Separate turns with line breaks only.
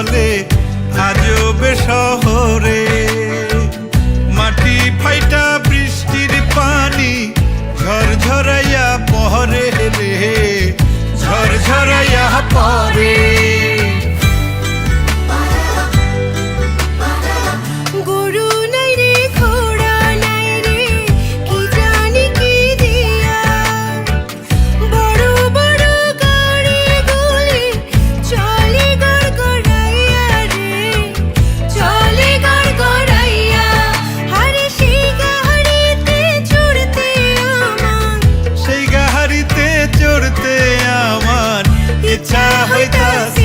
চলে আজবে শহরে। মাটি ফাইটা বৃষ্টির পানি ঝরঝরাইয়া পরে রে, ঝরঝরাইয়া পরে। ইচ্ছা হইতাছে